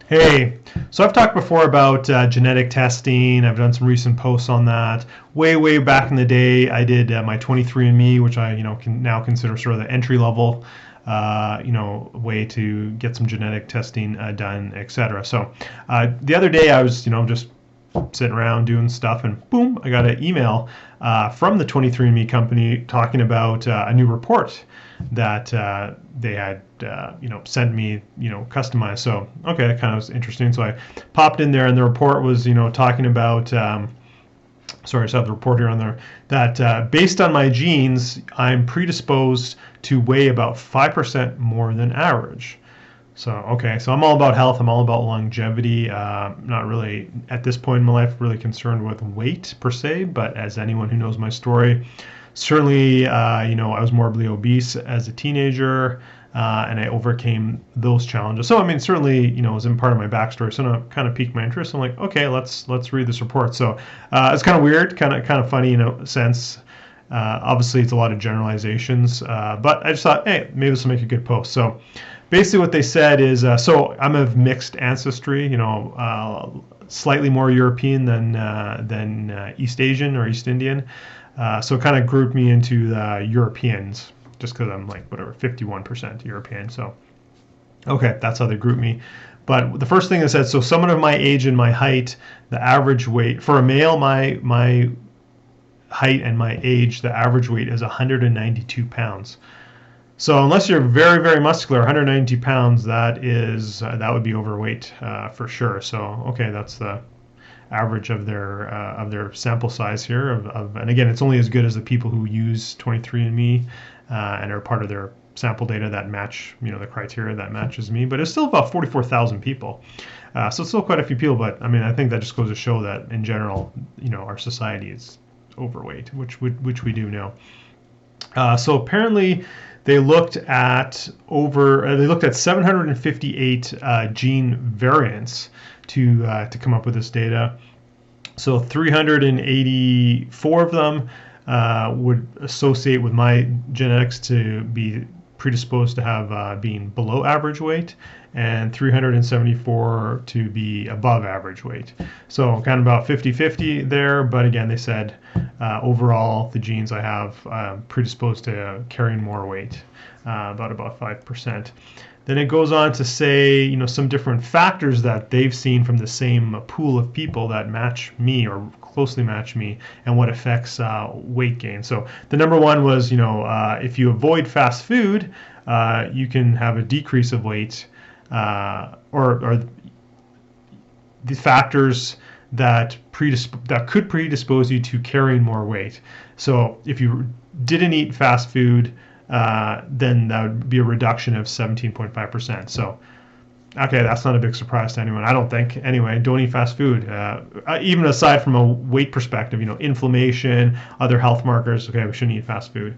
Hey, so I've talked before about genetic testing. I've done some recent posts on that. Way back in the day, I did my 23andMe, which I can now consider sort of the entry level, way to get some genetic testing done, etc. So the other day, I was just sitting around doing stuff, and boom, I got an email from the 23andMe company talking about a new report that they had sent me customized. So okay, that kind of was interesting. So I popped in there, and the report was talking about sorry, I just have the report here on there that based on my genes, I'm predisposed to weigh about 5% more than average. So, okay, so I'm all about health. I'm all about longevity. Not really, at this point in my life, really concerned with weight per se, but as anyone who knows my story, certainly, I was morbidly obese as a teenager, and I overcame those challenges. So, I mean, certainly, it was in part of my backstory, so it kind of piqued my interest. I'm like, okay, let's read this report. So, it's kind of weird, kind of funny in a sense. Obviously, it's a lot of generalizations, but I just thought, hey, maybe this will make a good post. So, basically, what they said is, so I'm of mixed ancestry, slightly more European than East Asian or East Indian. So it kind of grouped me into the Europeans, just because I'm like whatever 51% European. So okay, that's how they group me. But the first thing it said, so someone of my age and my height, the average weight for a male, my height and my age, the average weight is 192 pounds. So unless you're very muscular, 192 pounds, that would be overweight for sure. So okay, that's the average of their sample size here. And again, it's only as good as the people who use 23andMe and are part of their sample data that match the criteria that matches me. But it's still about 44,000 people. So it's still quite a few people. But I mean, I think that just goes to show that in general, our society is overweight, which we do know. So apparently, they looked at 758 gene variants to come up with this data. So 384 of them would associate with my genetics to be predisposed to have being below average weight, and 374 to be above average weight. So kind of about 50-50 there, but again, they said overall the genes I have predisposed to carrying more weight, about 5%. Then it goes on to say, some different factors that they've seen from the same pool of people that match me or closely match me, and what affects weight gain. So the number one was, if you avoid fast food, you can have a decrease of weight, or the factors that could predispose you to carrying more weight. So if you didn't eat fast food, then that would be a reduction of 17.5%. So, okay, that's not a big surprise to anyone, I don't think. Anyway, don't eat fast food. Even aside from a weight perspective, inflammation, other health markers, okay, we shouldn't eat fast food.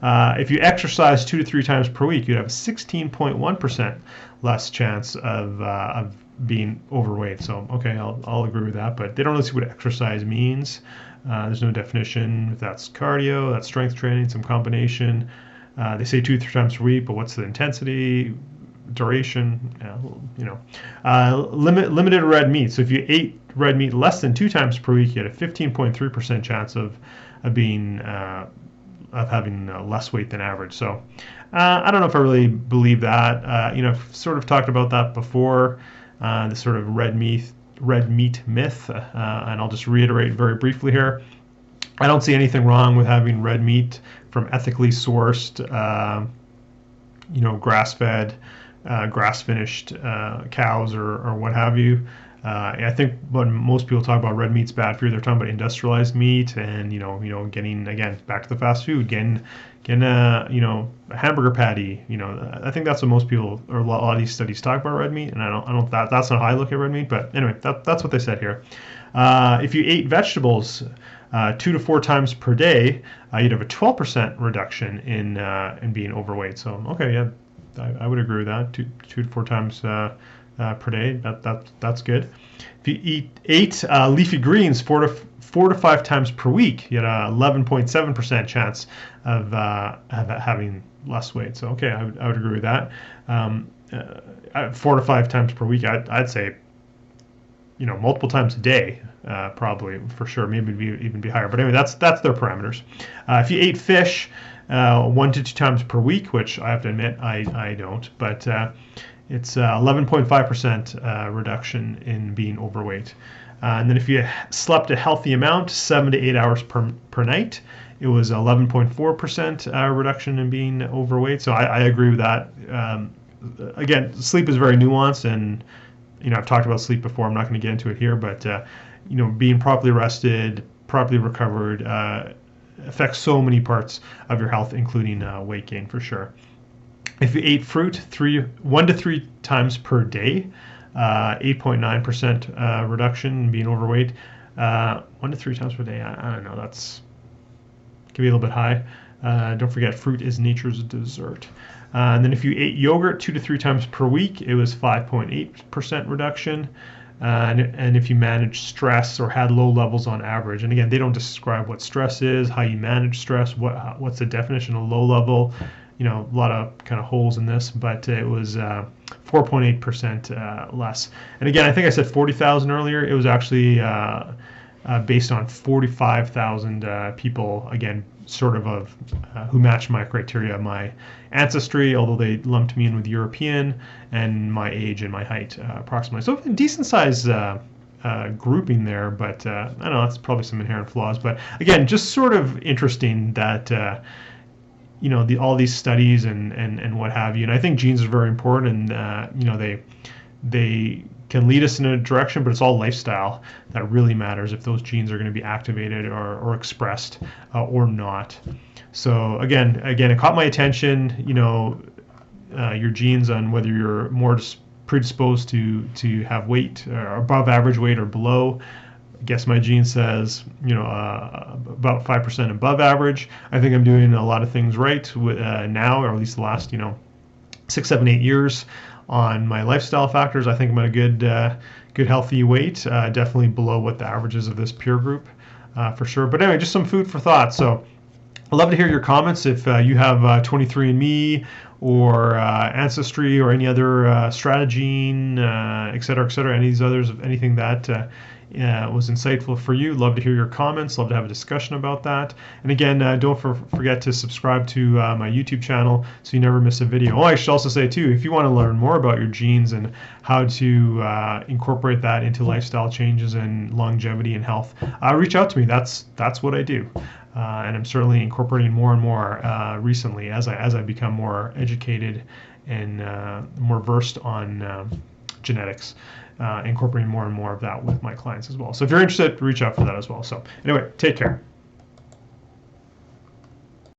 If you exercise 2 to 3 times per week, you'd have a 16.1% less chance of being overweight. So, okay, I'll agree with that, but they don't really see what exercise means. There's no definition if that's cardio, that's strength training, some combination. They say 2 to 3 times per week, but what's the intensity, duration? Limited red meat. So if you ate red meat less than 2 times per week, you had a 15.3% chance of having less weight than average. So I don't know if I really believe that. I've sort of talked about that before. This sort of red meat myth, and I'll just reiterate very briefly here. I don't see anything wrong with having red meat from ethically sourced, grass-fed, grass-finished cows or what have you. I think when most people talk about red meat's bad for you, they're talking about industrialized meat and getting, again, back to the fast food, getting a hamburger patty. I think that's what most people, or a lot of these studies talk about red meat, and that's not how I look at red meat. But anyway, that's what they said here. If you ate vegetables 2 to 4 times per day, you'd have a 12% reduction in being overweight. So okay, yeah, I would agree with that. 2 to 4 times per day, that's good. If you ate leafy greens 4 to 5 times per week, you had a 11.7% chance of having less weight. So okay, I would agree with that. 4 to 5 times per week. I'd say, multiple times a day, probably for sure. Maybe even be higher. But anyway, that's their parameters. If you ate fish 1 to 2 times per week, which I have to admit I don't, but it's 11.5% reduction in being overweight. And then if you slept a healthy amount, 7 to 8 hours per night, it was 11.4% reduction in being overweight. So I agree with that. Again, sleep is very nuanced, and I've talked about sleep before. I'm not going to get into it here, but being properly rested, properly recovered, affects so many parts of your health, including weight gain for sure. If you ate fruit 1 to 3 times per day, 8.9% reduction in being overweight. 1 to 3 times per day. I don't know. That's can be a little bit high. Don't forget, fruit is nature's dessert. And then if you ate yogurt 2 to 3 times per week, it was 5.8% reduction. And if you managed stress or had low levels on average, and again, they don't describe what stress is, how you manage stress, what's the definition of low level. A lot of kind of holes in this, but it was 4.8% less. And again, I think I said 40,000 earlier. It was actually based on 45,000 people, again, sort of who matched my criteria, my ancestry, although they lumped me in with European, and my age and my height approximately. So a decent size grouping there, but I don't know, that's probably some inherent flaws. But again, just sort of interesting that all these studies and what have you. And I think genes are very important, and they can lead us in a direction, but it's all lifestyle that really matters if those genes are going to be activated or expressed or not. So again, it caught my attention. Your genes on whether you're more predisposed to have weight or above average weight or below. I guess my gene says, about 5% above average. I think I'm doing a lot of things right now, or at least the last, 6, 7, 8 years on my lifestyle factors. I think I'm at a good healthy weight, definitely below what the averages of this peer group, for sure. But anyway, just some food for thought. So I'd love to hear your comments if you have 23andMe or Ancestry or any other strategy, et cetera, any of these others, anything that was insightful for you. Love to hear your comments. Love to have a discussion about that. And again, don't forget to subscribe to my YouTube channel so you never miss a video. Oh, I should also say too, if you want to learn more about your genes and how to incorporate that into lifestyle changes and longevity and health, reach out to me. That's what I do. And I'm certainly incorporating more and more recently as I become more educated and more versed on genetics, incorporating more and more of that with my clients as well. So if you're interested, reach out for that as well. So anyway, take care.